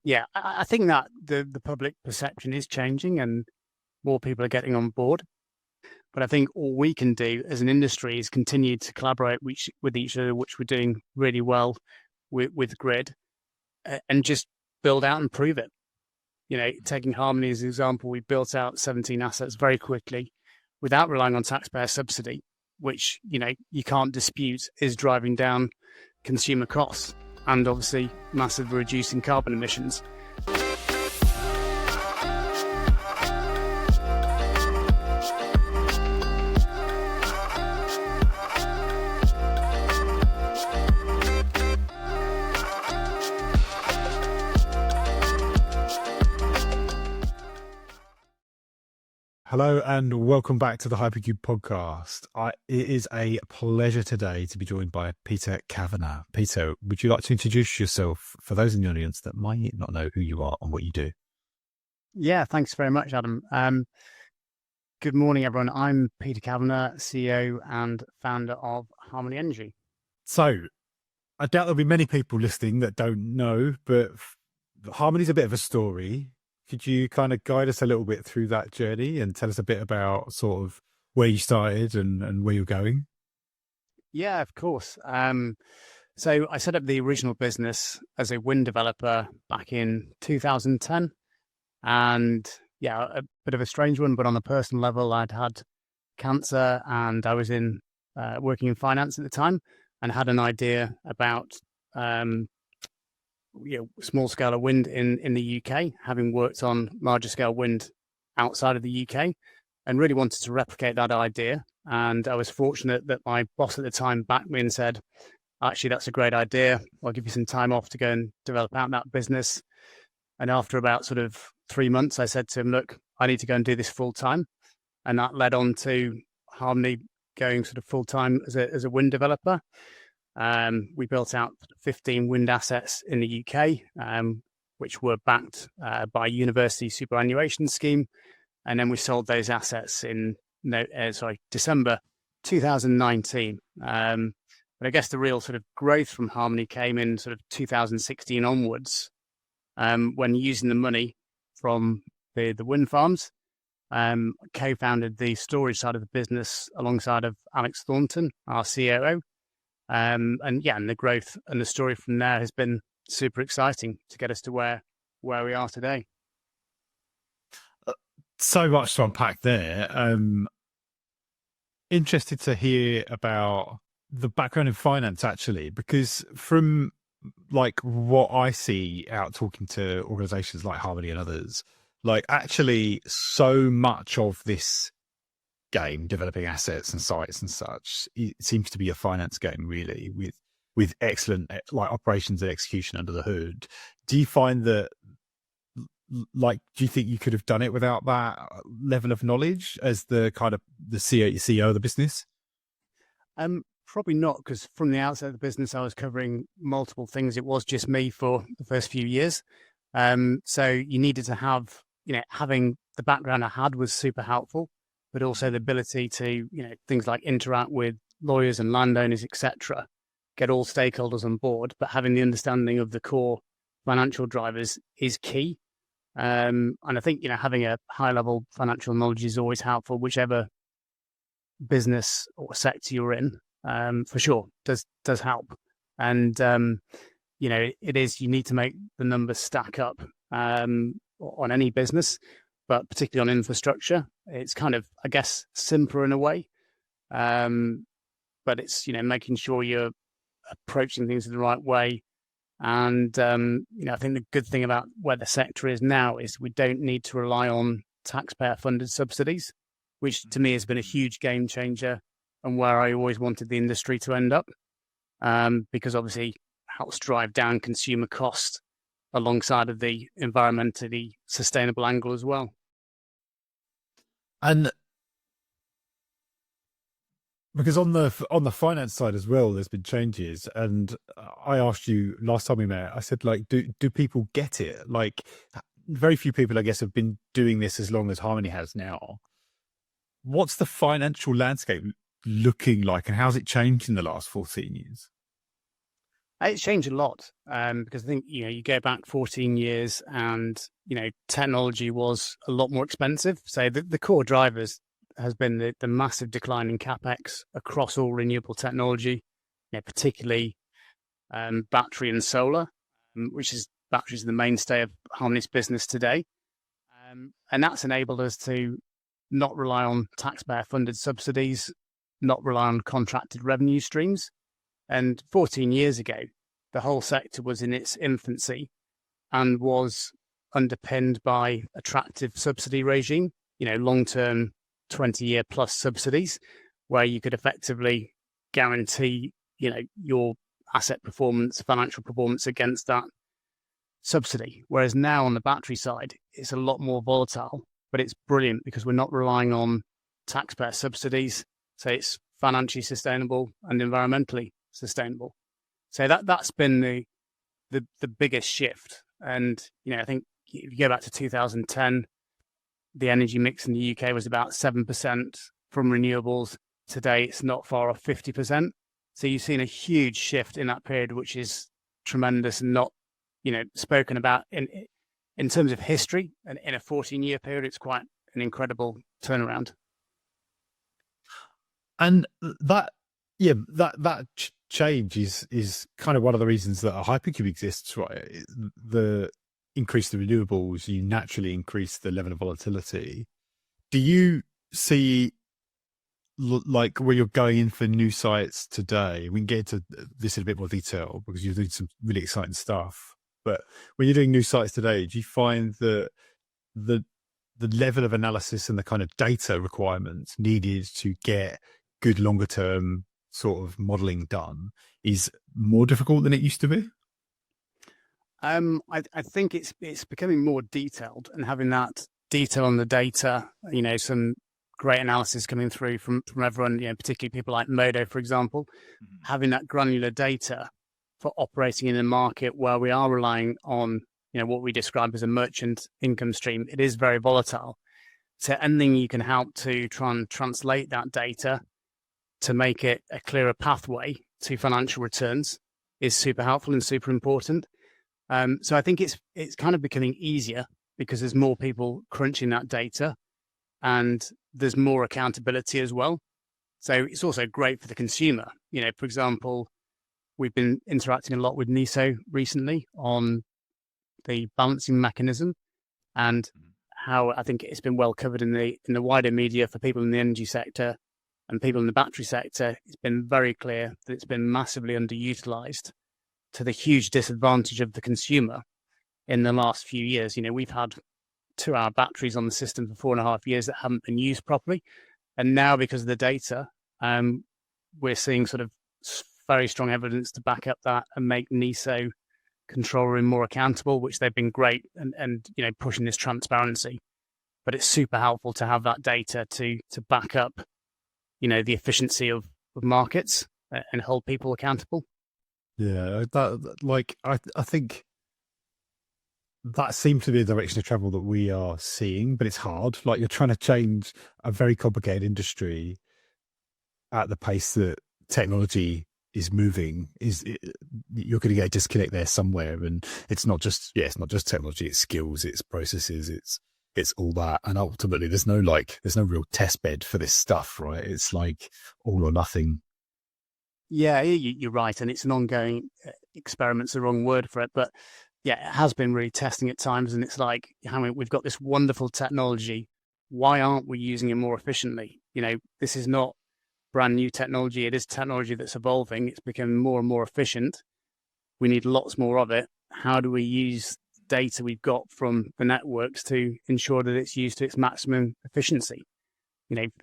Yeah, I think that the public perception is changing and more people are getting on board. But I think all we can do as an industry is continue to collaborate with each other, which we're doing really well with Grid, and just build out and prove it. Taking Harmony as an example, we built out 17 assets very quickly without relying on taxpayer subsidy, which, you can't dispute is driving down consumer costs and obviously massively reducing carbon emissions. Hello and welcome back to the Hypercube Podcast. It is a pleasure today to be joined by Peter Kavanagh. Peter, would you like to introduce yourself for those in the audience that might not know who you are and what you do? Yeah, thanks very much, Adam. Good morning, everyone. I'm Peter Kavanagh, CEO and founder of Harmony Energy. So, I doubt there'll be many people listening that don't know, but Harmony's a bit of a story. Could you kind of guide us a little bit through that journey and tell us a bit about sort of where you started and where you're going? Yeah, of course. So I set up the original business as a wind developer back in 2010. And yeah, a bit of a strange one, but on a personal level, I'd had cancer and I was working in finance at the time and had an idea about small scale of wind in the UK, having worked on larger scale wind outside of the UK, and really wanted to replicate that idea. And I was fortunate that my boss at the time backed me and said, actually, that's a great idea. I'll give you some time off to go and develop out that business. And after about sort of 3 months, I said to him, look, I need to go and do this full time. And that led on to Harmony going sort of full time as a wind developer. We built out 15 wind assets in the UK, which were backed by a university superannuation scheme. And then we sold those assets in December 2019. But I guess the real sort of growth from Harmony came in sort of 2016 onwards, when using the money from the wind farms, co-founded the storage side of the business alongside of Alex Thornton, our COO. And the growth and the story from there has been super exciting to get us to where we are today. So much to unpack there. Interested to hear about the background in finance, actually, because from like what I see out talking to organizations like Harmony and others, like actually so much of this game, developing assets and sites and such, it seems to be a finance game, really, with excellent like operations and execution under the hood. Do you find that, like, do you think you could have done it without that level of knowledge as the kind of the CEO of the business? Probably not, because from the outset of the business, I was covering multiple things. It was just me for the first few years. So you needed to have, having the background I had was super helpful, but also the ability to, things like interact with lawyers and landowners, etc., get all stakeholders on board, but having the understanding of the core financial drivers is key. And I think, having a high level financial knowledge is always helpful, whichever business or sector you're in, for sure, does help. And, it is, you need to make the numbers stack up on any business, but particularly on infrastructure. It's kind of, I guess, simpler in a way. But it's, making sure you're approaching things in the right way. And, I think the good thing about where the sector is now is we don't need to rely on taxpayer funded subsidies, which to me has been a huge game changer and where I always wanted the industry to end up, because obviously helps drive down consumer cost alongside of the environmentally sustainable angle as well. And because on the finance side as well, there's been changes. And I asked you last time we met, I said, like, do people get it? Like, very few people, I guess, have been doing this as long as Harmony has now. What's the financial landscape looking like, and how's it changed in the last 14 years? It's changed a lot because I think, you go back 14 years and, technology was a lot more expensive. So the core drivers has been the massive decline in CapEx across all renewable technology, particularly battery and solar, which is batteries are the mainstay of Harmonise business today. And that's enabled us to not rely on taxpayer-funded subsidies, not rely on contracted revenue streams. And 14 years ago, the whole sector was in its infancy and was underpinned by attractive subsidy regime, long-term 20-year plus subsidies, where you could effectively guarantee, your asset performance, financial performance against that subsidy. Whereas now on the battery side, it's a lot more volatile, but it's brilliant because we're not relying on taxpayer subsidies. So it's financially sustainable and environmentally sustainable. So that's been the biggest shift. And, I think if you go back to 2010, the energy mix in the UK was about 7% from renewables. Today, it's not far off 50%. So you've seen a huge shift in that period, which is tremendous and not, spoken about in terms of history. And in a 14-year period, it's quite an incredible turnaround. And that change is kind of one of the reasons that a Hypercube exists, right? The increase the renewables, you naturally increase the level of volatility. Do you see, like, where you're going in for new sites today? We can get into this in a bit more detail because you're doing some really exciting stuff. But when you're doing new sites today, do you find that the level of analysis and the kind of data requirements needed to get good longer term sort of modeling done is more difficult than it used to be? I think it's becoming more detailed, and having that detail on the data, some great analysis coming through from everyone, particularly people like Modo, for example, having that granular data for operating in a market where we are relying on, what we describe as a merchant income stream. It is very volatile. So anything you can help to try and translate that data to make it a clearer pathway to financial returns is super helpful and super important. So I think it's kind of becoming easier because there's more people crunching that data and there's more accountability as well. So it's also great for the consumer. For example, we've been interacting a lot with NESO recently on the balancing mechanism and how I think it's been well covered in the wider media for people in the energy sector and people in the battery sector. It's been very clear that it's been massively underutilized to the huge disadvantage of the consumer in the last few years. We've had 2-hour batteries on the system for 4.5 years that haven't been used properly. And now because of the data, we're seeing sort of very strong evidence to back up that and make NESO control room more accountable, which they've been great and pushing this transparency. But it's super helpful to have that data to back up, the efficiency of markets and hold people accountable. Yeah, I think that seems to be the direction of travel that we are seeing, but it's hard. Like, you're trying to change a very complicated industry at the pace that technology is moving. You're going to get a disconnect there somewhere, and it's not just technology, it's skills, it's processes, it's all that, and ultimately there's no real test bed for this stuff, right? It's like all or nothing. Yeah, you're right, and it's an ongoing experiment's the wrong word for it, but yeah, it has been really testing at times, and it's like, we've got this wonderful technology. Why aren't we using it more efficiently? This is not brand new technology. It is technology that's evolving. It's becoming more and more efficient. We need lots more of it. How do we use data we've got from the networks to ensure that it's used to its maximum efficiency?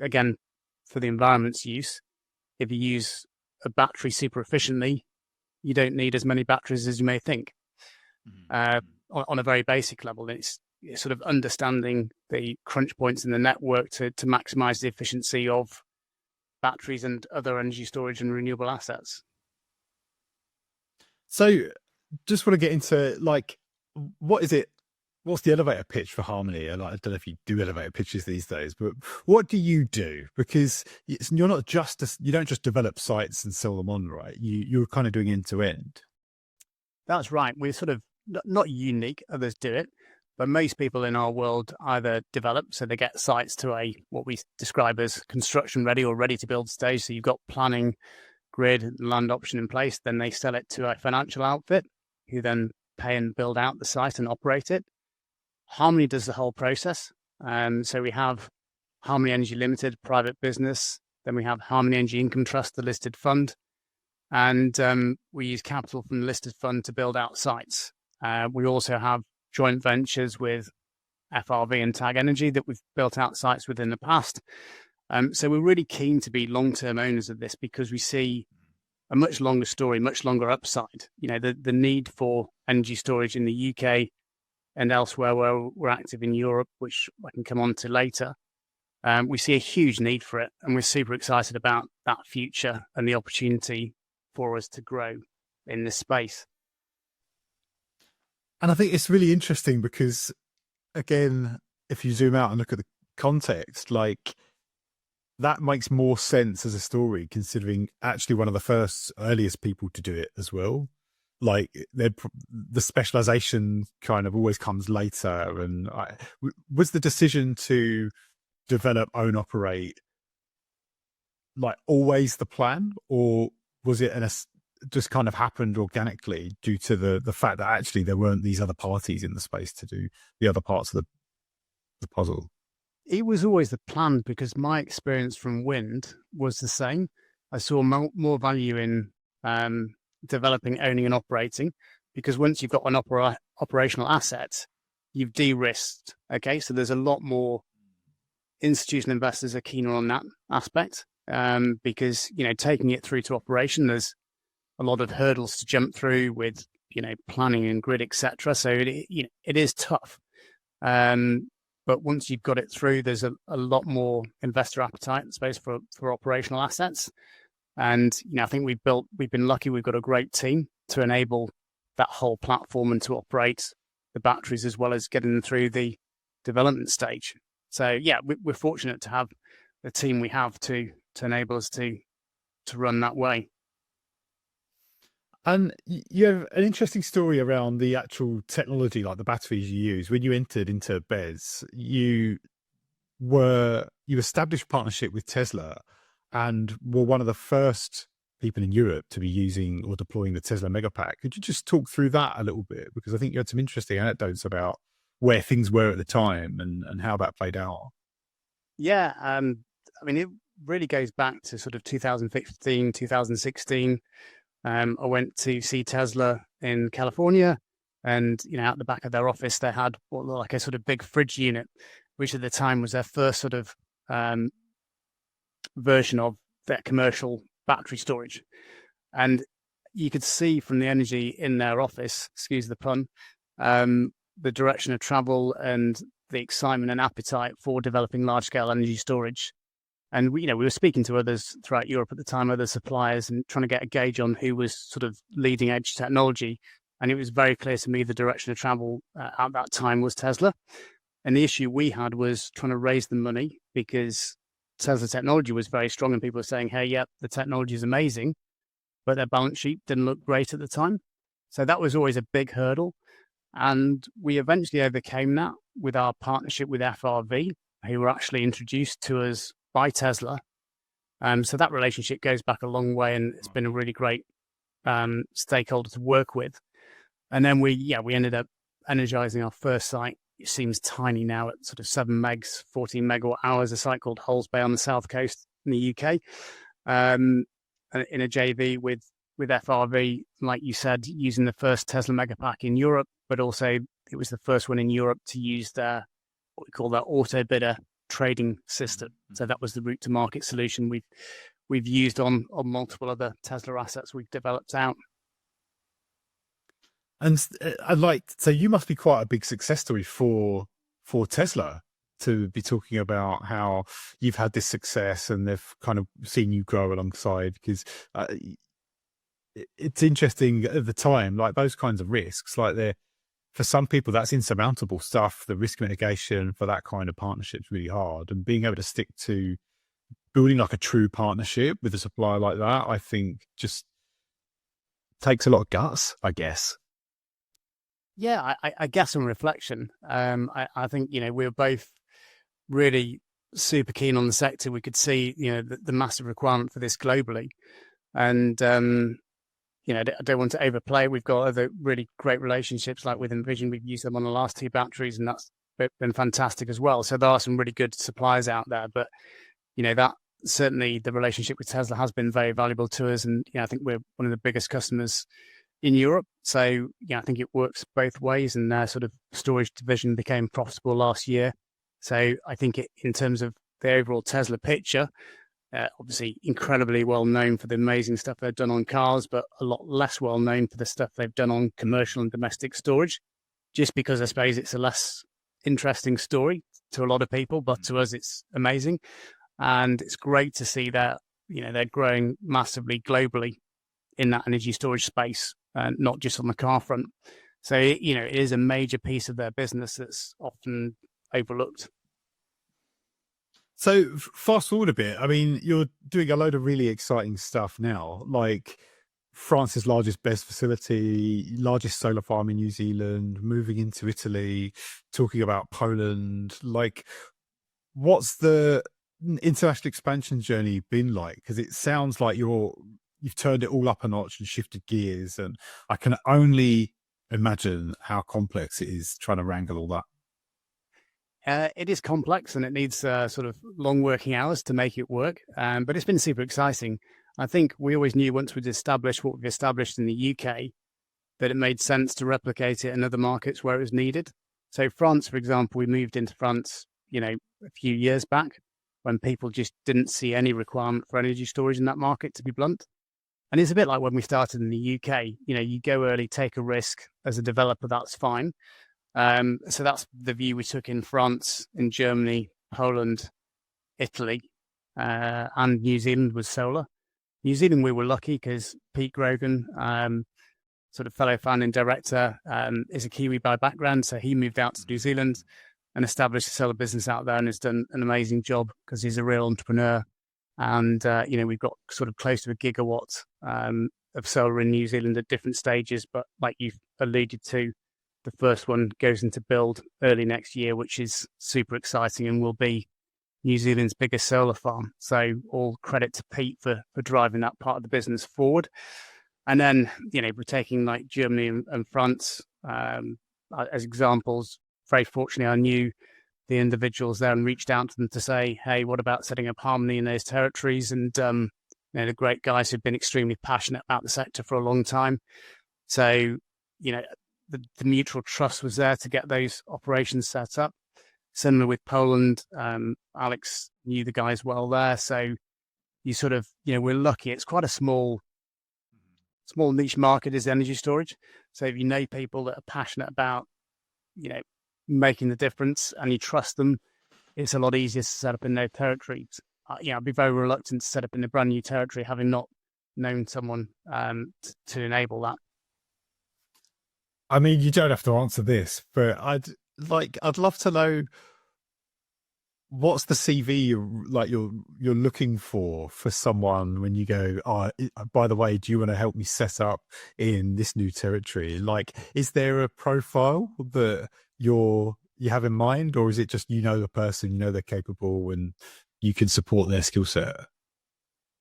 Again, for the environment's use, if you use a battery super efficiently, you don't need as many batteries as you may think. On a very basic level, it's sort of understanding the crunch points in the network to maximize the efficiency of batteries and other energy storage and renewable assets. So just want to get into, like, what is it? What's the elevator pitch for Harmony? I don't know if you do elevator pitches these days, but what do you do? Because you don't just develop sites and sell them on, right? You're kind of doing end to end. That's right. We're sort of not unique. Others do it, but most people in our world either develop, so they get sites to a what we describe as construction ready or ready to build stage. So you've got planning, grid, land option in place. Then they sell it to a financial outfit who then pay and build out the site and operate it. Harmony does the whole process. So we have Harmony Energy Limited, private business. Then we have Harmony Energy Income Trust, the listed fund. And we use capital from the listed fund to build out sites. We also have joint ventures with FRV and Tag Energy that we've built out sites with in the past. So we're really keen to be long-term owners of this because we see a much longer story, much longer upside. You know, the need for energy storage in the UK and elsewhere where we're active in Europe, which I can come on to later. We see a huge need for it, and we're super excited about that future and the opportunity for us to grow in this space. And I think it's really interesting because, again, if you zoom out and look at the context, like that makes more sense as a story, considering actually one of the earliest people to do it as well. Like the specialization kind of always comes later. And was the decision to develop, own, operate, like always the plan, or was it just kind of happened organically due to the fact that actually there weren't these other parties in the space to do the other parts of the puzzle? It was always the plan because my experience from wind was the same. I saw more value in developing, owning and operating, because once you've got an operational asset, you've de-risked. Okay, so there's a lot more institutional investors are keener on that aspect because, you know, taking it through to operation, there's a lot of hurdles to jump through with, you know, planning and grid, etc. So it is tough. But once you've got it through, there's a lot more investor appetite, I suppose, for operational assets. And, you know, I think we've been lucky. We've got a great team to enable that whole platform and to operate the batteries as well as getting them through the development stage. So, yeah, we're fortunate to have the team we have to enable us to run that way. And you have an interesting story around the actual technology, like the batteries you use. When you entered into BESS, you established partnership with Tesla and were one of the first people in Europe to be using or deploying the Tesla Megapack. Could you just talk through that a little bit? Because I think you had some interesting anecdotes about where things were at the time and how that played out. Yeah, I mean, it really goes back to sort of 2015, 2016. I went to see Tesla in California, and, you know, out the back of their office, they had what looked like a sort of big fridge unit, which at the time was their first sort of version of their commercial battery storage. And you could see from the energy in their office, excuse the pun, the direction of travel and the excitement and appetite for developing large-scale energy storage. And we were speaking to others throughout Europe at the time, other suppliers, and trying to get a gauge on who was sort of leading edge technology. And it was very clear to me the direction of travel at that time was Tesla. And the issue we had was trying to raise the money because Tesla technology was very strong and people were saying, hey, yeah, the technology is amazing, but their balance sheet didn't look great at the time. So that was always a big hurdle. And we eventually overcame that with our partnership with FRV, who were actually introduced to us by Tesla. So that relationship goes back a long way, and it's been a really great stakeholder to work with. And then we ended up energizing our first site. It seems tiny now at sort of 7 megs, 14 megawatt hours, a site called Hulls Bay on the south coast in the UK, in a JV with FRV, like you said, using the first Tesla Megapack in Europe, but also it was the first one in Europe to use their, what we call their auto bidder trading system. So that was the route to market solution we've used on multiple other Tesla assets we've developed out. And so you must be quite a big success story for Tesla to be talking about how you've had this success and they've kind of seen you grow alongside, because it's interesting at the time, like those kinds of risks, like for some people, that's insurmountable stuff. The risk mitigation for that kind of partnership is really hard. And being able to stick to building like a true partnership with a supplier like that, I think just takes a lot of guts, I guess. Yeah, I guess on reflection, I think, we're both really super keen on the sector. We could see, the massive requirement for this globally. And, I don't want to overplay. We've got other really great relationships like with Envision. We've used them on the last two batteries, and that's been fantastic as well. So there are some really good suppliers out there. But, that certainly the relationship with Tesla has been very valuable to us. And, I think we're one of the biggest customers in Europe. So, I think it works both ways. And their sort of storage division became profitable last year. So I think in terms of the overall Tesla picture, obviously incredibly well known for the amazing stuff they've done on cars, but a lot less well known for the stuff they've done on commercial and domestic storage, just because I suppose it's a less interesting story to a lot of people, but to us it's amazing. And it's great to see that, they're growing massively globally in that energy storage space, not just on the car front. So, it is a major piece of their business that's often overlooked. So fast forward a bit. I mean, you're doing a load of really exciting stuff now, like France's largest BESS facility, largest solar farm in New Zealand, moving into Italy, talking about Poland. Like, what's the international expansion journey been like? Because it sounds like you've turned it all up a notch and shifted gears, and I can only imagine how complex it is trying to wrangle all that. It is complex and it needs sort of long working hours to make it work, but it's been super exciting. I think we always knew once we'd established what we've established in the UK that it made sense to replicate it in other markets where it was needed. So France, for example, we moved into France, a few years back when people just didn't see any requirement for energy storage in that market, to be blunt. And it's a bit like when we started in the UK, you go early, take a risk as a developer, that's fine. So that's the view we took in France, in Germany, Poland, Italy, and New Zealand with solar. New Zealand, we were lucky because Pete Grogan, sort of fellow founding director, is a Kiwi by background. So he moved out to New Zealand and established a solar business out there and has done an amazing job because he's a real entrepreneur. And, we've got sort of close to a gigawatt of solar in New Zealand at different stages. But like you've alluded to, the first one goes into build early next year, which is super exciting and will be New Zealand's biggest solar farm. So all credit to Pete for driving that part of the business forward. And then, we're taking like Germany and France as examples. Very fortunately, I knew the individuals there and reached out to them to say, hey, what about setting up Harmony in those territories? And, the great guys who've been extremely passionate about the sector for a long time. So, the mutual trust was there to get those operations set up. Similar with Poland, Alex knew the guys well there. So you sort of, we're lucky. It's quite a small niche market is energy storage. So if you know people that are passionate about, making the difference and you trust them, it's a lot easier to set up in their territories. I'd be very reluctant to set up in a brand new territory, having not known someone to enable that. I mean, you don't have to answer this, but I'd love to know what's the CV you're looking for someone when you go, by the way, do you want to help me set up in this new territory? Like, is there a profile that you have in mind, or is it just the person, they're capable and you can support their skill set?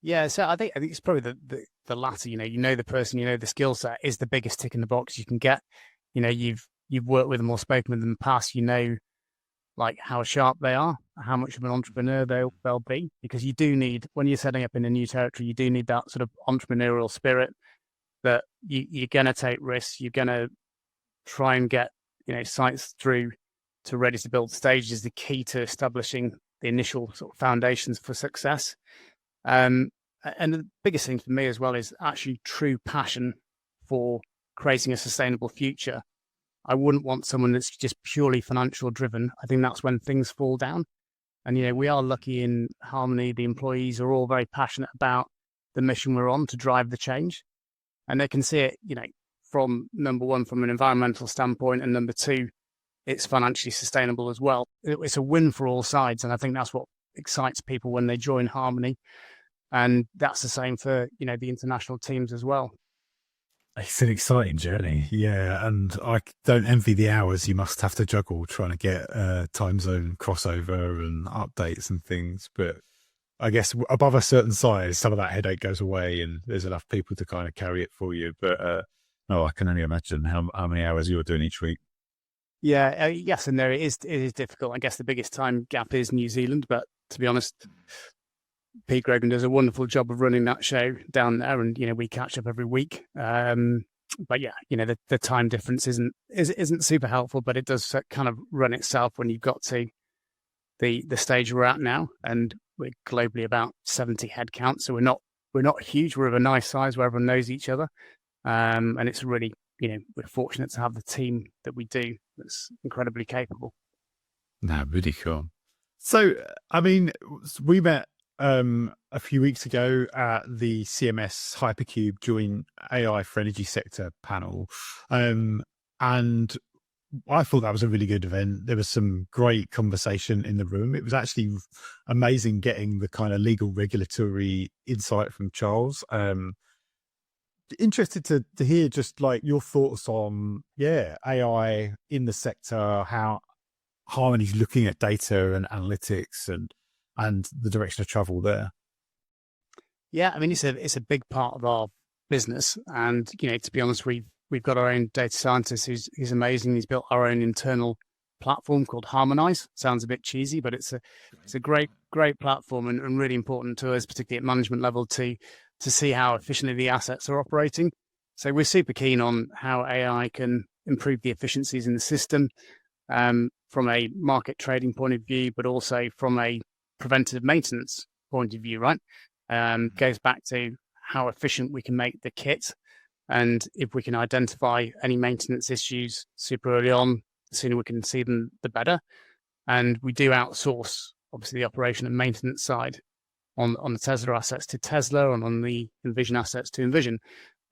Yeah, so I think it's probably the latter. The person, the skill set is the biggest tick in the box you can get. You've worked with them or spoken with them in the past. Like how sharp they are, how much of an entrepreneur they'll be. Because you do need, when you're setting up in a new territory, you do need that sort of entrepreneurial spirit that you're going to take risks. You're going to try and get sites through to ready to build stage is the key to establishing the initial sort of foundations for success. And the biggest thing for me as well is actually true passion for creating a sustainable future. I wouldn't want someone that's just purely financial driven. I think that's when things fall down. And, we are lucky in Harmony. The employees are all very passionate about the mission we're on to drive the change. And they can see it, from number one, from an environmental standpoint, and number two, it's financially sustainable as well. It's a win for all sides. And I think that's what excites people when they join Harmony. And that's the same for, the international teams as well. It's an exciting journey, yeah, and I don't envy the hours you must have to juggle trying to get time zone crossover and updates and things. But I guess above a certain size, some of that headache goes away, and there's enough people to kind of carry it for you. But no, I can only imagine how many hours you're doing each week. Yeah, yes, and it is difficult. I guess the biggest time gap is New Zealand, but to be honest, Pete Grogan does a wonderful job of running that show down there, and we catch up every week. But yeah, the time difference isn't super helpful, but it does kind of run itself when you've got to the stage we're at now, and we're globally about 70 headcount, so we're not huge. We're of a nice size where everyone knows each other, and it's really we're fortunate to have the team that we do that's incredibly capable. No, really cool. So, I mean, we met a few weeks ago at the CMS Hypercube Joint AI for Energy Sector panel. And I thought that was a really good event. There was some great conversation in the room. It was actually amazing getting the kind of legal regulatory insight from Charles. Interested to hear just like your thoughts on, AI in the sector, how Harmony's looking at data and analytics and the direction of travel there. Yeah, I mean it's a big part of our business, and to be honest, we've got our own data scientist who's amazing. He's built our own internal platform called Harmonise. Sounds a bit cheesy, but it's a great platform and really important to us, particularly at management level, to see how efficiently the assets are operating. So we're super keen on how AI can improve the efficiencies in the system. From a market trading point of view, but also from a preventative maintenance point of view, right? Goes back to how efficient we can make the kit. And if we can identify any maintenance issues super early on, the sooner we can see them, the better. And we do outsource, obviously, the operation and maintenance side on the Tesla assets to Tesla and on the Envision assets to Envision.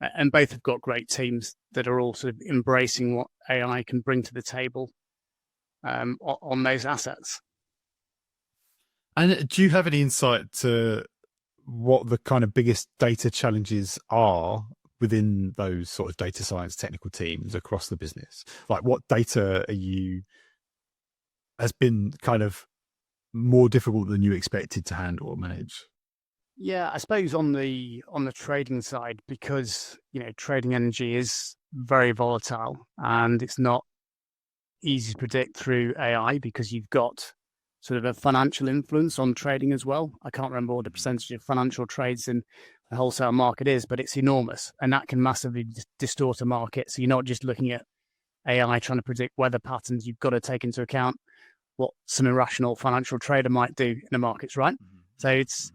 And both have got great teams that are all sort of embracing what AI can bring to the table on those assets. And do you have any insight to what the kind of biggest data challenges are within those sort of data science technical teams across the business? Like what data has been kind of more difficult than you expected to handle or manage? Yeah, I suppose on the trading side, because trading energy is very volatile and it's not easy to predict through AI because you've got sort of a financial influence on trading as well. I can't remember what the percentage of financial trades in the wholesale market is, but it's enormous, and that can massively distort a market. So you're not just looking at AI trying to predict weather patterns. You've got to take into account what some irrational financial trader might do in the markets, right? So it's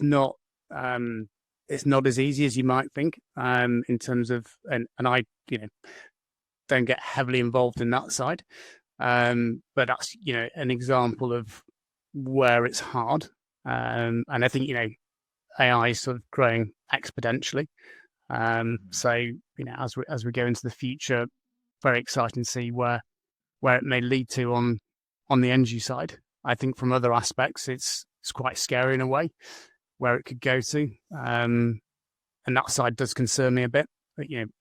not as easy as you might think in terms of, and I don't get heavily involved in that side, but that's an example of where it's hard, and I think AI is sort of growing exponentially. So as we go into the future, very exciting to see where it may lead to on the energy side. I think from other aspects, it's quite scary in a way where it could go to, and that side does concern me a bit,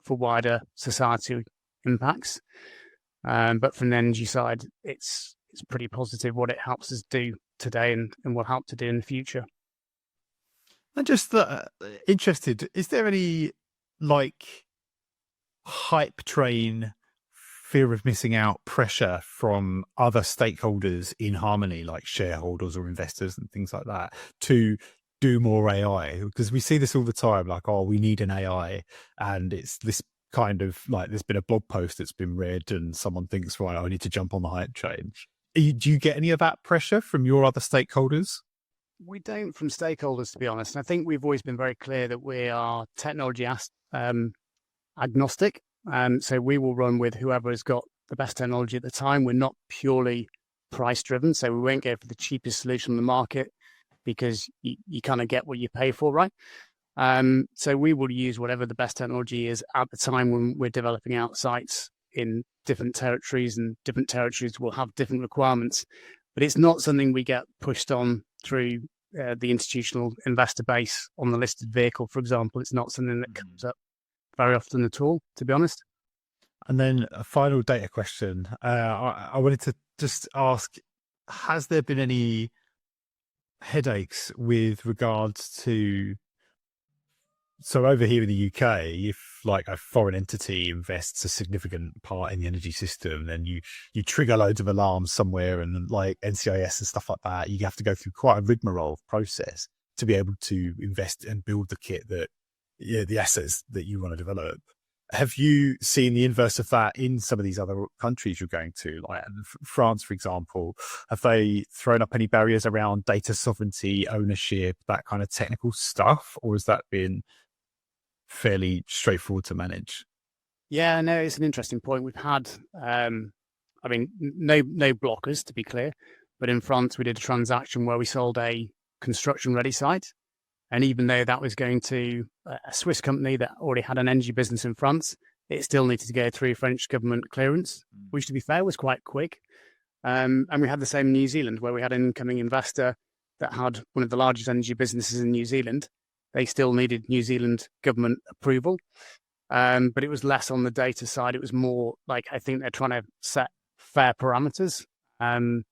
for wider society impacts. But from the energy side, it's pretty positive what it helps us do today and will help to do in the future. I'm just interested, is there any hype train, fear of missing out pressure from other stakeholders in Harmony, like shareholders or investors and things like that, to do more AI? Because we see this all the time, like, oh, we need an AI, and it's this kind of like, there's been a blog post that's been read and someone thinks, right, I need to jump on the hype train. Do you get any of that pressure from your other stakeholders? We don't from stakeholders, to be honest. I think we've always been very clear that we are technology agnostic. So we will run with whoever has got the best technology at the time. We're not purely price driven. So we won't go for the cheapest solution on the market because you kind of get what you pay for, right? So we will use whatever the best technology is at the time when we're developing out sites in different territories, and different territories will have different requirements. But it's not something we get pushed on through the institutional investor base on the listed vehicle, for example. It's not something that comes up very often at all, to be honest. And then a final data question. I wanted to just ask, has there been any headaches with regards to, so over here in the UK, if like a foreign entity invests a significant part in the energy system, then you trigger loads of alarms somewhere, and like NCIS and stuff like that, you have to go through quite a rigmarole process to be able to invest and build the kit that, the assets that you want to develop. Have you seen the inverse of that in some of these other countries you're going to, like France, for example? Have they thrown up any barriers around data sovereignty, ownership, that kind of technical stuff, or has that been fairly straightforward to manage? Yeah, no, it's an interesting point. We've had, no blockers, to be clear, but in France we did a transaction where we sold a construction-ready site. And even though that was going to a Swiss company that already had an energy business in France, it still needed to go through French government clearance, which, to be fair, was quite quick. And we had the same in New Zealand, where we had an incoming investor that had one of the largest energy businesses in New Zealand. They still needed New Zealand government approval. But it was less on the data side. It was more like, I think they're trying to set fair parameters. And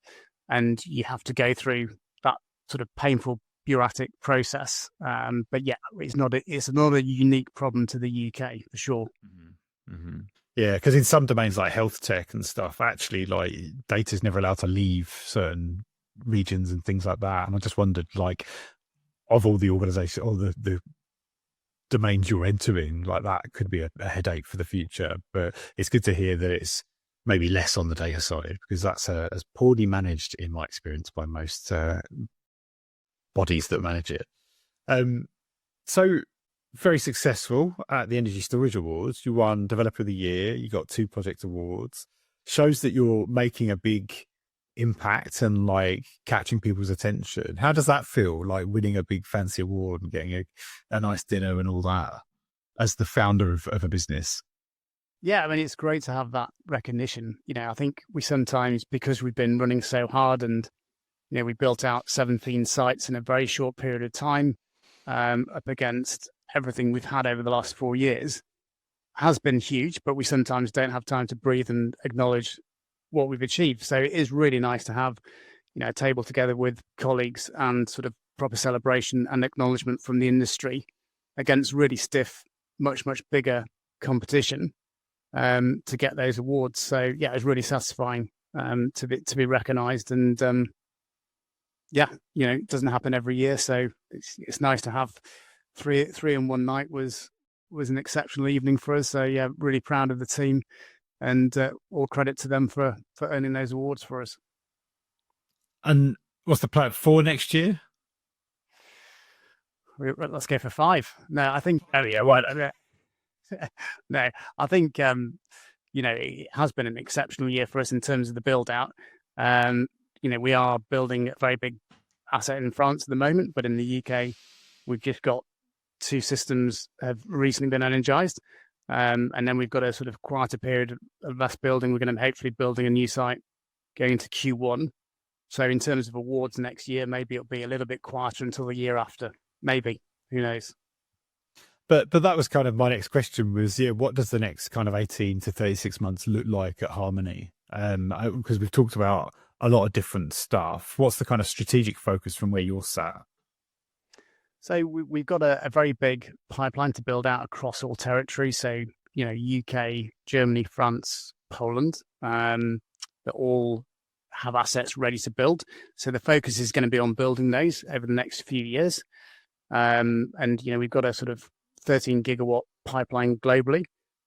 you have to go through that sort of painful bureaucratic process, but yeah, it's not a unique problem to the UK for sure. Mm-hmm. Mm-hmm. Yeah, because in some domains like health tech and stuff, actually, like data is never allowed to leave certain regions and things like that. And I just wondered, like, of all the organizations or the domains you're entering, like that could be a headache for the future. But it's good to hear that it's maybe less on the data side, because that's as poorly managed in my experience by most bodies that manage it. So very successful at the Energy Storage Awards. You won Developer of the Year. You got 2 project awards. Shows that you're making a big impact and like catching people's attention. How does that feel, like winning a big fancy award and getting a nice dinner and all that as the founder of a business? Yeah, I mean, it's great to have that recognition. I think we sometimes, because we've been running so hard and we built out 17 sites in a very short period of time, up against everything we've had over the last 4 years, has been huge, but we sometimes don't have time to breathe and acknowledge what we've achieved. So it is really nice to have, a table together with colleagues and sort of proper celebration and acknowledgement from the industry against really stiff, much, much bigger competition, to get those awards. So yeah, it's really satisfying to be recognised. And it doesn't happen every year, so it's nice to have three in one night. Was an exceptional evening for us. So yeah, really proud of the team, and all credit to them for earning those awards for us. And what's the plan for next year? Let's go for 5. No, I think. Oh yeah, what? No, I think it has been an exceptional year for us in terms of the build out. We are building a very big asset in France at the moment, but in the UK, we've just got 2 systems have recently been energized. And then we've got a sort of quieter period of less building. We're going to hopefully building a new site going into Q1. So in terms of awards next year, maybe it'll be a little bit quieter until the year after. Maybe. Who knows? But that was kind of my next question was, what does the next kind of 18 to 36 months look like at Harmony? Because we've talked about a lot of different stuff. What's the kind of strategic focus from where you're sat? So we've got a very big pipeline to build out across all territories. So, UK, Germany, France, Poland, that all have assets ready to build. So the focus is going to be on building those over the next few years. And we've got a sort of 13 gigawatt pipeline globally,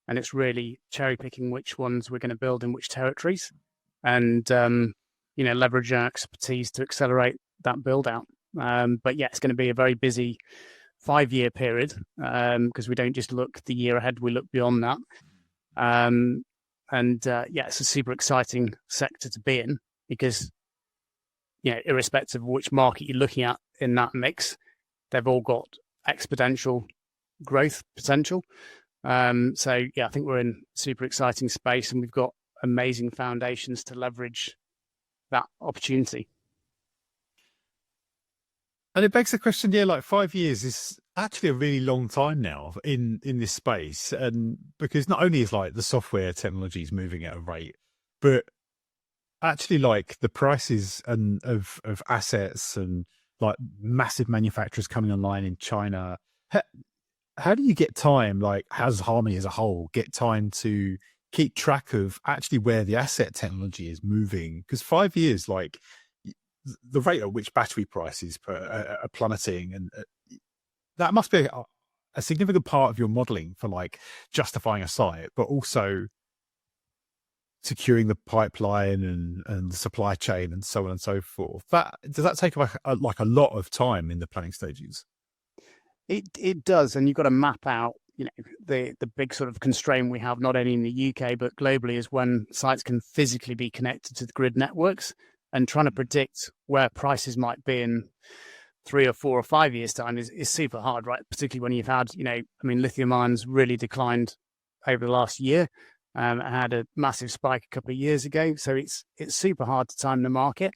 and it's really cherry picking which ones we're going to build in which territories, and leverage our expertise to accelerate that build out. But yeah, it's going to be a very busy 5-year period, because we don't just look the year ahead, we look beyond that. It's a super exciting sector to be in, because irrespective of which market you're looking at in that mix, they've all got exponential growth potential. I think we're in super exciting space, and we've got amazing foundations to leverage that opportunity. And it begs the question, like 5 years is actually a really long time now in this space, and because not only is like the software technology is moving at a rate, but actually like the prices and of assets and like massive manufacturers coming online in China. How do you get time, like has Harmony as a whole get time to keep track of actually where the asset technology is moving? Because 5 years, like the rate at which battery prices are plummeting, and that must be a significant part of your modeling for like justifying a site, but also securing the pipeline and the supply chain and so on and so forth. That does that take like a lot of time in the planning stages? It does, and you've got to map out, the big sort of constraint we have not only in the UK but globally is when sites can physically be connected to the grid networks, and trying to predict where prices might be in 3 or 4 or 5 years time is super hard, right? Particularly when you've had, lithium ions really declined over the last year. It had a massive spike a couple of years ago, so it's super hard to time the market,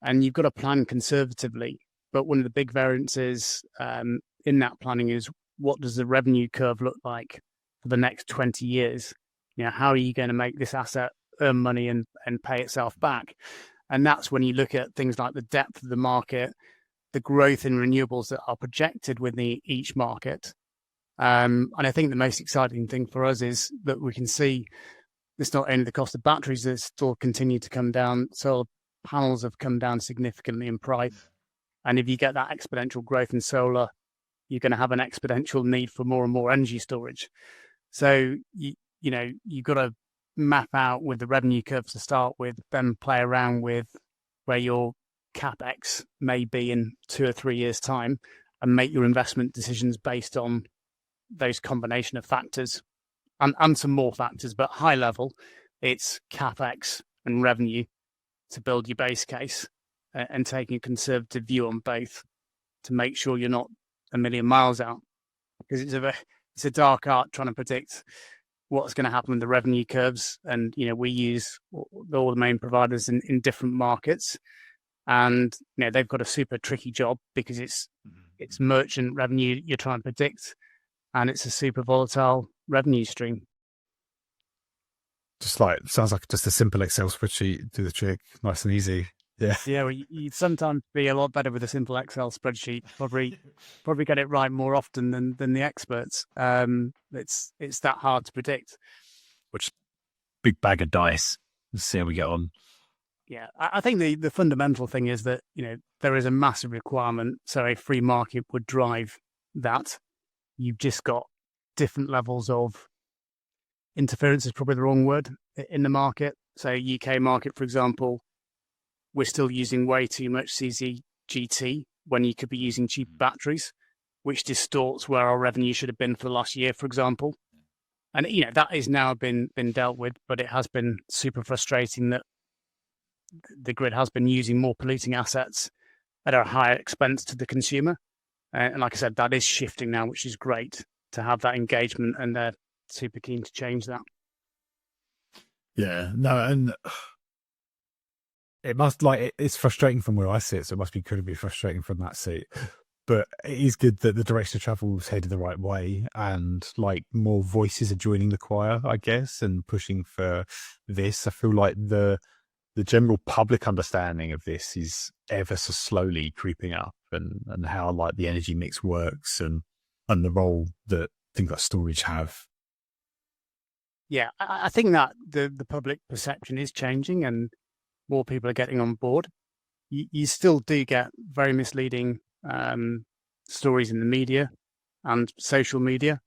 and you've got to plan conservatively. But one of the big variances in that planning is, what does the revenue curve look like for the next 20 years? How are you going to make this asset earn money and pay itself back? And that's when you look at things like the depth of the market, the growth in renewables that are projected within each market. And I think the most exciting thing for us is that we can see it's not only the cost of batteries that still continue to come down, solar panels have come down significantly in price. And if you get that exponential growth in solar, you're going to have an exponential need for more and more energy storage. So, you've got to map out with the revenue curves to start with, then play around with where your CapEx may be in 2 or 3 years' time, and make your investment decisions based on those combination of factors and some more factors. But high level, it's CapEx and revenue to build your base case, and taking a conservative view on both to make sure you're not a million miles out, because it's a dark art trying to predict what's going to happen with the revenue curves. And we use all the main providers in different markets, and they've got a super tricky job because it's merchant revenue you're trying to predict, and it's a super volatile revenue stream. Just sounds like just a simple Excel spreadsheet, do the trick, nice and easy. Yeah. Yeah, well, you'd sometimes be a lot better with a simple Excel spreadsheet. Probably get it right more often than the experts. It's that hard to predict. Which big bag of dice. Let's see how we get on. Yeah, I think the fundamental thing is that there is a massive requirement, so a free market would drive that. You've just got different levels of interference, is probably the wrong word, in the market. So UK market, for example, we're still using way too much CCGT when you could be using cheaper batteries, which distorts where our revenue should have been for the last year, for example. And that has now been dealt with, but it has been super frustrating that the grid has been using more polluting assets at a higher expense to the consumer. And like I said, that is shifting now, which is great to have that engagement, and they're super keen to change that. Yeah, no, and it must it's frustrating from where I sit, so it must be incredibly frustrating from that seat. But it is good that the direction of travel is headed the right way, and more voices are joining the choir, I guess, and pushing for this. I feel like the general public understanding of this is ever so slowly creeping up, and how the energy mix works and the role that things like storage have. Yeah, I think that the public perception is changing, and more people are getting on board. You still do get very misleading stories in the media and social media,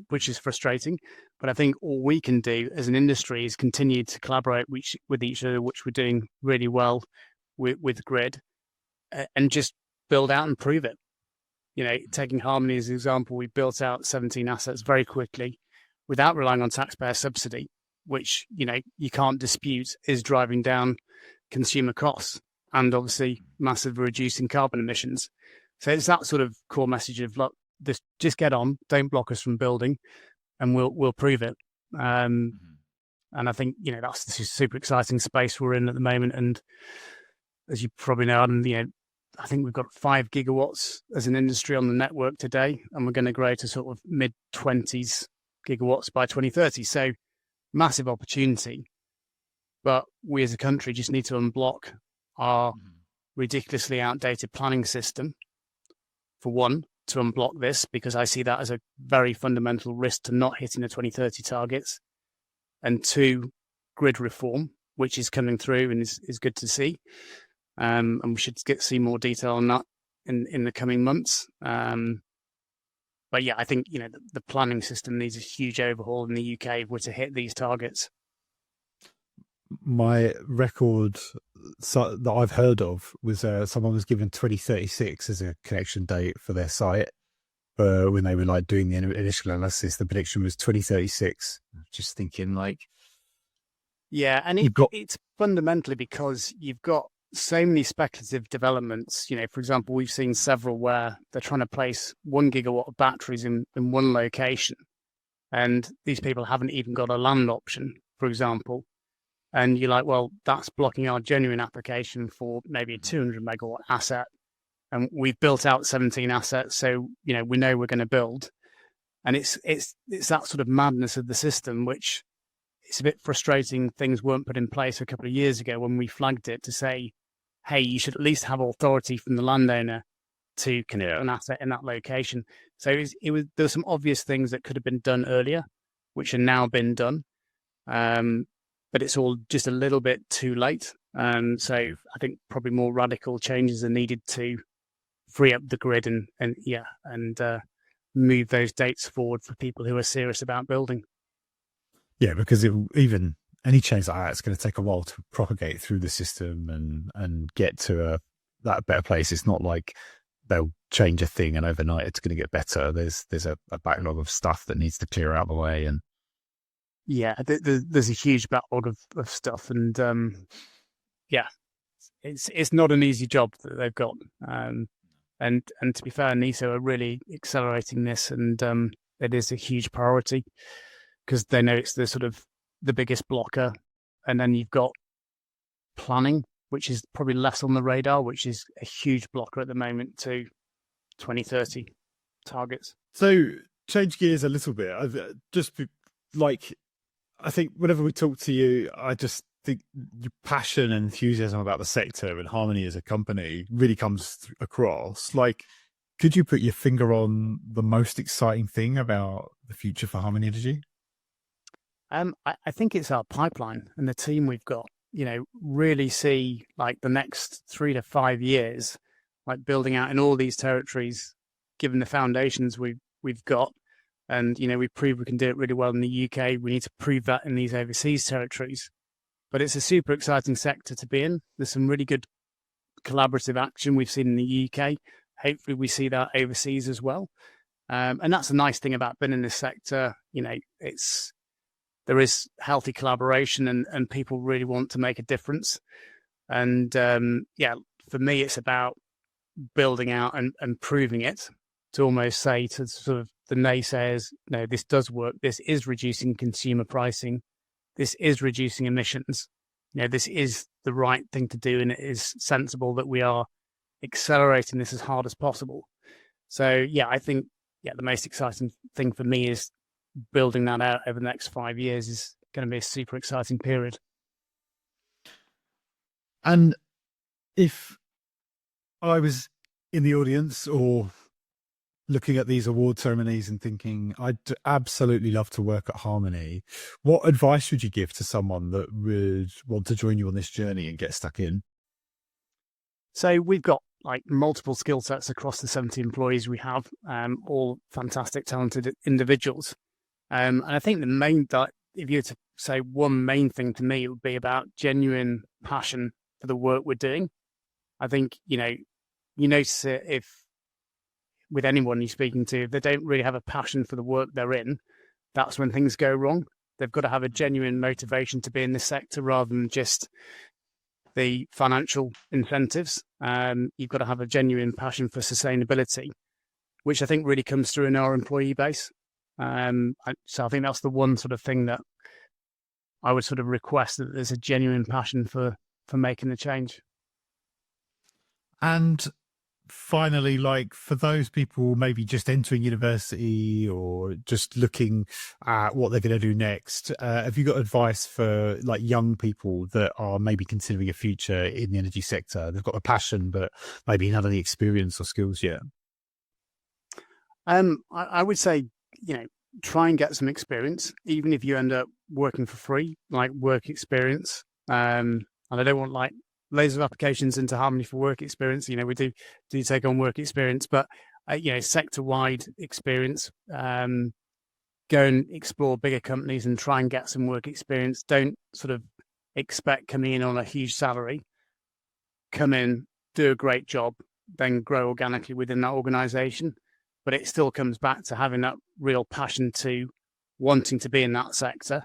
which is frustrating. But I think all we can do as an industry is continue to collaborate with each other, which we're doing really well with Grid, and just build out and prove it. Taking Harmony as an example, we built out 17 assets very quickly without relying on taxpayer subsidy, which, you can't dispute is driving down consumer costs and obviously massively reducing carbon emissions. So it's that sort of core message of, look, just get on, don't block us from building, and we'll prove it. And I think, that's this super exciting space we're in at the moment. And as you probably know, Adam, I think we've got 5 gigawatts as an industry on the network today, and we're going to grow to sort of mid-20s gigawatts by 2030. So massive opportunity. But we as a country just need to unblock our ridiculously outdated planning system, for one, to unblock this, because I see that as a very fundamental risk to not hitting the 2030 targets. And 2, grid reform, which is coming through and is good to see. And we should see more detail on that in the coming months. But yeah, I think, the planning system needs a huge overhaul in the UK if we're to hit these targets. My record that I've heard of was someone was given 2036 as a connection date for their site. When they were like doing the initial analysis, the prediction was 2036. Just thinking like, yeah, and it's fundamentally because you've got so many speculative developments. For example, we've seen several where they're trying to place 1 gigawatt of batteries in one location, and these people haven't even got a land option, for example. And you're like, well, that's blocking our genuine application for maybe a 200 megawatt asset. And we've built out 17 assets, so we know we're going to build. And it's that sort of madness of the system, which it's a bit frustrating. Things weren't put in place a couple of years ago when we flagged it to say, hey, you should at least have authority from the landowner to connect an asset in that location. So there were some obvious things that could have been done earlier, which are now been done. But it's all just a little bit too late. So I think probably more radical changes are needed to free up the grid and move those dates forward for people who are serious about building. Yeah, because even any change like that, it's going to take a while to propagate through the system and get to that better place. It's not like they'll change a thing and overnight it's going to get better. There's a backlog of stuff that needs to clear out the way. And yeah, there's a huge backlog of stuff, and it's not an easy job that they've got. And to be fair, NISO are really accelerating this, and it is a huge priority because they know it's the biggest blocker. And then you've got planning, which is probably less on the radar, which is a huge blocker at the moment to 2030 targets. So change gears a little bit. I think whenever we talk to you, I just think your passion and enthusiasm about the sector and Harmony as a company really comes across. Like, could you put your finger on the most exciting thing about the future for Harmony Energy? I think it's our pipeline and the team we've got. Really see like the next 3 to 5 years, like building out in all these territories, given the foundations we've got. And, we prove we can do it really well in the UK. We need to prove that in these overseas territories. But it's a super exciting sector to be in. There's some really good collaborative action we've seen in the UK. Hopefully we see that overseas as well. And that's a nice thing about being in this sector. There is healthy collaboration and people really want to make a difference. And for me, it's about building out and proving it, to almost say to sort of the naysayers, no, this does work. This is reducing consumer pricing. This is reducing emissions. This is the right thing to do, and it is sensible that we are accelerating this as hard as possible. So, I think, the most exciting thing for me is building that out over the next 5 years is going to be a super exciting period. And if I was in the audience or looking at these award ceremonies and thinking, I'd absolutely love to work at Harmony, what advice would you give to someone that would want to join you on this journey and get stuck in? So we've got like multiple skill sets across the 70 employees we have, all fantastic, talented individuals. And I think if you were to say one main thing to me, it would be about genuine passion for the work we're doing. I think, you notice it if with anyone you're speaking to, if they don't really have a passion for the work they're in, that's when things go wrong. They've got to have a genuine motivation to be in this sector rather than just the financial incentives. You've got to have a genuine passion for sustainability, which I think really comes through in our employee base. So I think that's the one sort of thing that I would sort of request, that there's a genuine passion for making the change. And finally, like for those people maybe just entering university or just looking at what they're going to do next, have you got advice for like young people that are maybe considering a future in the energy sector? They've got a passion, but maybe not any experience or skills yet. I would say, try and get some experience, even if you end up working for free, like work experience. And I don't want like loads of applications into Harmony for work experience. We do take on work experience, but sector-wide experience. Go and explore bigger companies and try and get some work experience. Don't sort of expect coming in on a huge salary. Come in, do a great job, then grow organically within that organization. But it still comes back to having that real passion to wanting to be in that sector.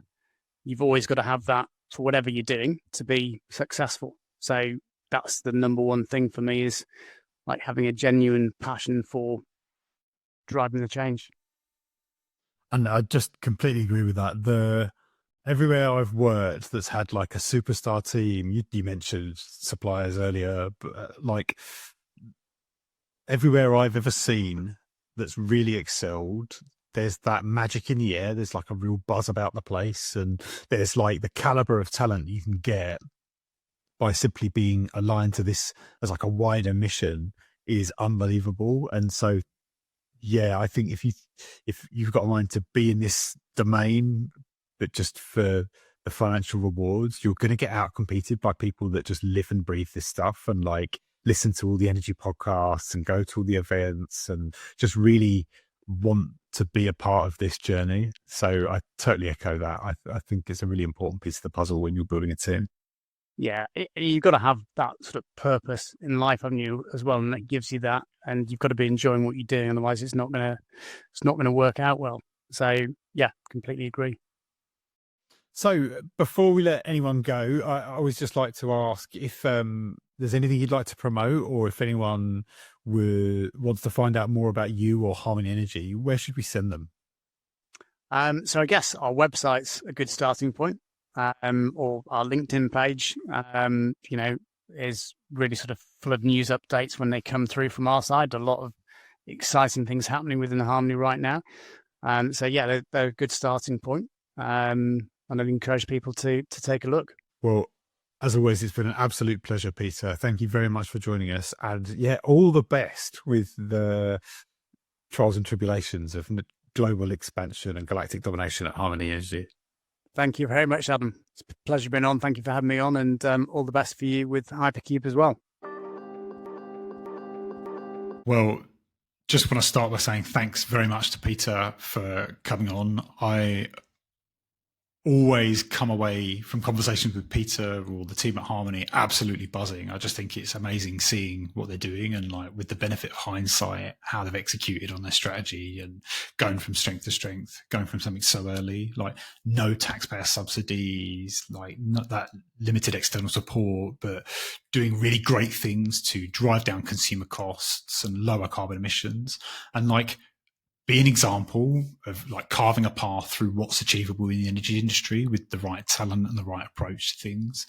You've always got to have that for whatever you're doing to be successful. So that's the number one thing for me, is like having a genuine passion for driving the change. And I just completely agree with that. Everywhere I've worked that's had like a superstar team, you mentioned suppliers earlier, but like everywhere I've ever seen that's really excelled, there's that magic in the air. There's like a real buzz about the place, and there's like the caliber of talent you can get by simply being aligned to this as like a wider mission is unbelievable. And so, yeah, I think if you've got a mind to be in this domain, but just for the financial rewards, you're going to get outcompeted by people that just live and breathe this stuff and like listen to all the energy podcasts and go to all the events and just really want to be a part of this journey. So I totally echo that. I think it's a really important piece of the puzzle when you're building a team. Yeah, you've got to have that sort of purpose in life, haven't you, as well, and that gives you that. And you've got to be enjoying what you're doing, otherwise it's not gonna work out well. So yeah, completely agree. So before we let anyone go, I always just like to ask if there's anything you'd like to promote, or if anyone wants to find out more about you or Harmony Energy, where should we send them? So I guess our website's a good starting point. Or our LinkedIn page, is really sort of full of news updates when they come through from our side. A lot of exciting things happening within Harmony right now. So yeah, they're a good starting point. And I'd encourage people to take a look. Well, as always, it's been an absolute pleasure, Peter. Thank you very much for joining us. And yeah, all the best with the trials and tribulations of global expansion and galactic domination at Harmony Energy. Thank you very much, Adam. It's a pleasure being on. Thank you for having me on, and all the best for you with Hypercube as well. Well, just want to start by saying thanks very much to Peter for coming on. I always come away from conversations with Peter or the team at Harmony absolutely buzzing. I just think it's amazing seeing what they're doing, and like with the benefit of hindsight, how they've executed on their strategy and going from strength to strength, going from something so early, like no taxpayer subsidies, like not that limited external support, but doing really great things to drive down consumer costs and lower carbon emissions, and like be an example of like carving a path through what's achievable in the energy industry with the right talent and the right approach to things.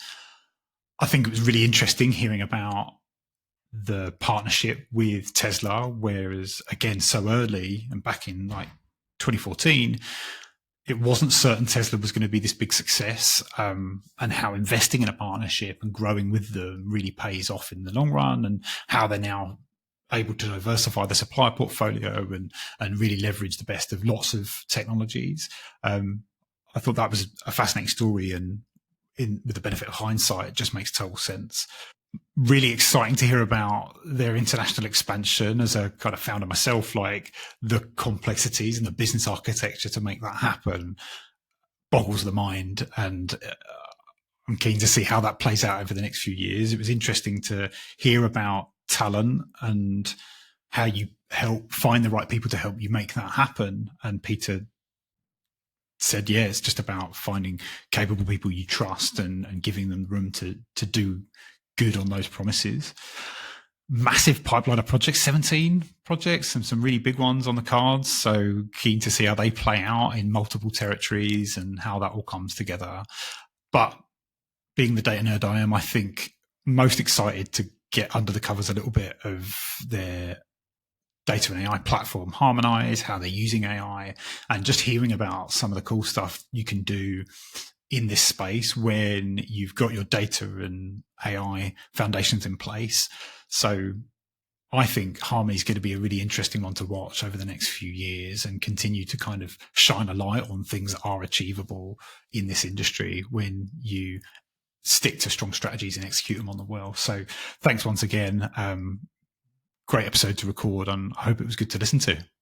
I think it was really interesting hearing about the partnership with Tesla, whereas again, so early and back in like 2014, it wasn't certain Tesla was going to be this big success, and how investing in a partnership and growing with them really pays off in the long run, and how they're now able to diversify the supply portfolio and really leverage the best of lots of technologies. I thought that was a fascinating story, and with the benefit of hindsight, it just makes total sense. Really exciting to hear about their international expansion. As a kind of founder myself, like the complexities and the business architecture to make that happen boggles the mind, and I'm keen to see how that plays out over the next few years. It was interesting to hear about talent and how you help find the right people to help you make that happen. And Peter said, yeah, it's just about finding capable people you trust and giving them room to do good on those promises. Massive pipeline of projects, 17 projects, and some really big ones on the cards. So keen to see how they play out in multiple territories and how that all comes together. But being the data nerd I am, I think most excited to get under the covers a little bit of their data and AI platform, Harmonise, how they're using AI, and just hearing about some of the cool stuff you can do in this space when you've got your data and AI foundations in place. So I think Harmony is going to be a really interesting one to watch over the next few years and continue to kind of shine a light on things that are achievable in this industry when you stick to strong strategies and execute them on the well. So thanks once again. Great episode to record, and I hope it was good to listen to.